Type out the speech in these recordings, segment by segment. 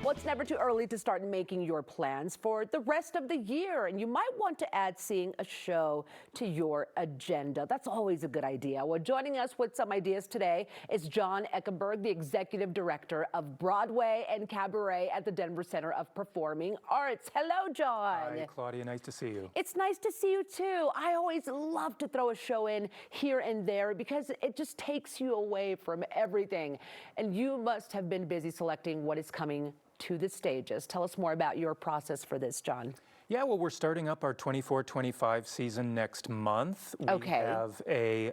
Well, it's never too early to start making your plans for the rest of the year, and you might want to add seeing a show to your agenda. That's always a good idea. Well, joining us with some ideas today is John Eckenberg, the Executive Director of Broadway and Cabaret at the Denver Center of Performing Arts. Hello, John. Hi, Claudia. Nice to see you. It's nice to see you, too. I always love to throw a show in here and there because it just takes you away from everything. And you must have been busy selecting what is coming to the stages. Tell us more about your process for this, John. Yeah, well, we're starting up our 24-25 season next month. We have a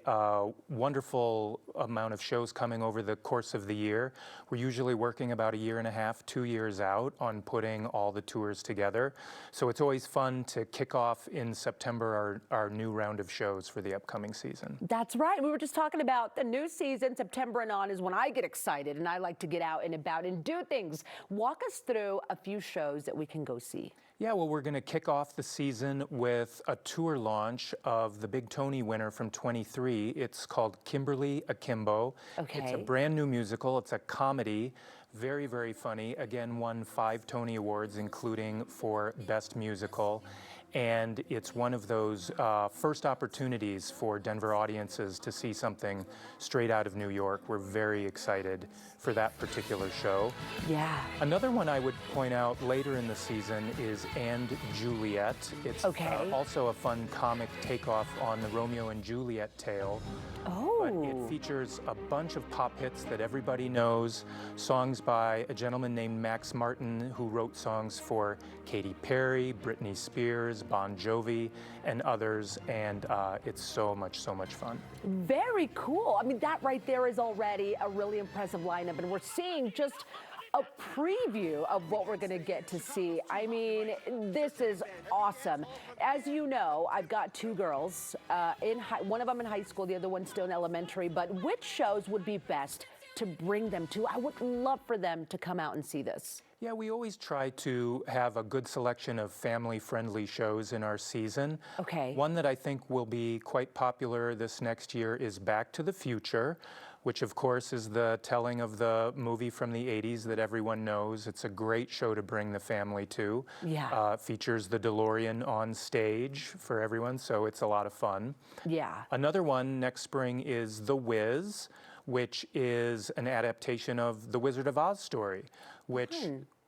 wonderful amount of shows coming over the course of the year. We're usually working about 1.5 years, 2 years out on putting all the tours together. So it's always fun to kick off in September our new round of shows for the upcoming season. That's right. We were just talking about the new season. September and on is when I get excited and I like to get out and about and do things. Walk us through a few shows that we can go see. Yeah, well, we're going to kick off the season with a tour launch of the Big Tony winner from 23. It's called Kimberly Akimbo. It's a brand new musical. It's a comedy. Very, very funny. Again, won 5 Tony Awards, including for Best Musical. And it's one of those first opportunities for Denver audiences to see something straight out of New York. We're very excited for that particular show. Yeah. Another one I would point out later in the season is And Juliet. It's also a fun comic takeoff on the Romeo and Juliet tale. But it features a bunch of pop hits that everybody knows, songs by a gentleman named Max Martin who wrote songs for Katy Perry, Britney Spears, Bon Jovi, and others, and it's so much fun. Very cool. I mean, that right there is already a really impressive lineup, and we're seeing just a preview of what we're going to get to see. I mean, this is awesome. As you know, I've got 2 girls, one of them in high school, the other one still in elementary, but which shows would be best to bring them to? I would love for them to come out and see this. Yeah, we always try to have a good selection of family-friendly shows in our season. One that I think will be quite popular this next year is Back to the Future, which of course is the telling of the movie from the 80s that everyone knows. It's a great show to bring the family to. Yeah. Features the DeLorean on stage for everyone, so it's a lot of fun. Yeah. Another one next spring is The Wiz, which is an adaptation of the Wizard of Oz story, which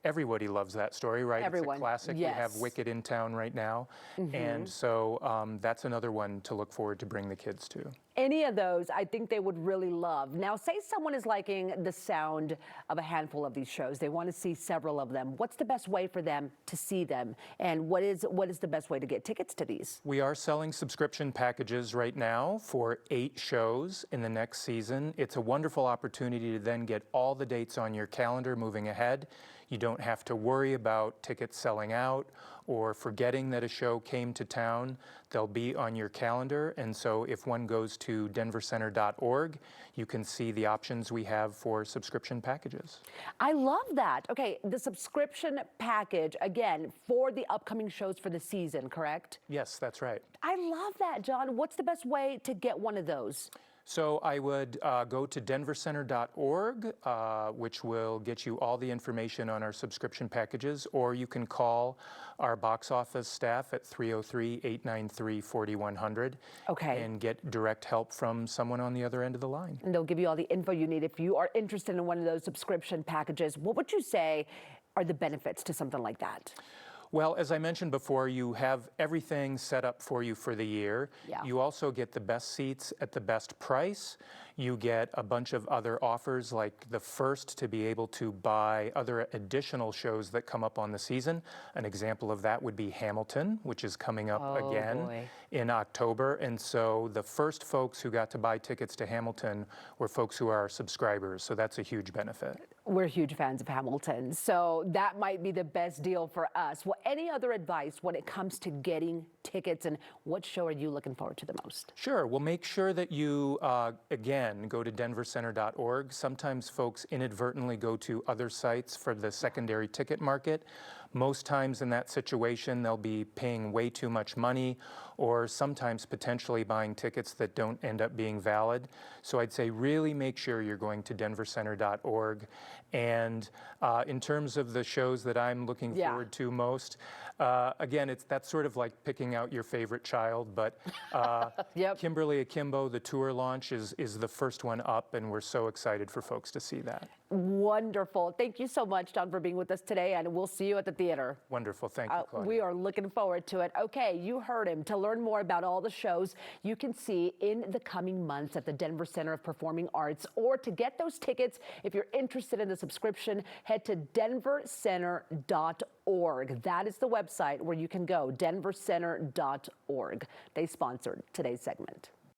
everybody loves that story, right? Everyone. It's a classic. Yes. We have Wicked in town right now. And so that's another one to look forward to bring the kids to. Any of those, I think they would really love. Now, say someone is liking the sound of a handful of these shows. They want to see several of them. What's the best way for them to see them? And what is the best way to get tickets to these? We are selling subscription packages right now for 8 shows in the next season. It's a wonderful opportunity to then get all the dates on your calendar moving ahead. You don't have to worry about tickets selling out or forgetting that a show came to town. They'll be on your calendar, and so if one goes to denvercenter.org, you can see the options we have for subscription packages. I love that. Okay, the subscription package, again, for the upcoming shows for the season, correct? Yes, that's right. I love that, John. What's the best way to get one of those? So I would go to denvercenter.org, which will get you all the information on our subscription packages, or you can call our box office staff at 303-893-4100 and get direct help from someone on the other end of the line. And they'll give you all the info you need if you are interested in one of those subscription packages. What would you say are the benefits to something like that? Well, as I mentioned before, you have everything set up for you for the year. Yeah. You also get the best seats at the best price. You get a bunch of other offers, like the first to be able to buy other additional shows that come up on the season. An example of that would be Hamilton, which is coming up again in October. And so the first folks who got to buy tickets to Hamilton were folks who are subscribers. So that's a huge benefit. We're huge fans of Hamilton, so that might be the best deal for us. Well, any other advice when it comes to getting tickets, and what show are you looking forward to the most? Sure. Well, make sure that you, again, go to denvercenter.org. Sometimes folks inadvertently go to other sites for the secondary ticket market, Most times in that situation, they'll be paying way too much money or sometimes potentially buying tickets that don't end up being valid. So I'd say really make sure you're going to denvercenter.org. And in terms of the shows that I'm looking forward to most, again, that's sort of like picking out your favorite child, but Kimberly Akimbo, the tour launch is the first one up, and we're so excited for folks to see that. Wonderful. Thank you so much, Don, for being with us today, and we'll see you at the theater. Wonderful. Thank you, Claudia. We are looking forward to it. Okay, you heard him. To learn more about all the shows you can see in the coming months at the Denver Center of Performing Arts, or to get those tickets, if you're interested in the subscription, head to denvercenter.org. That is the website where you can go, denvercenter.org. They sponsored today's segment.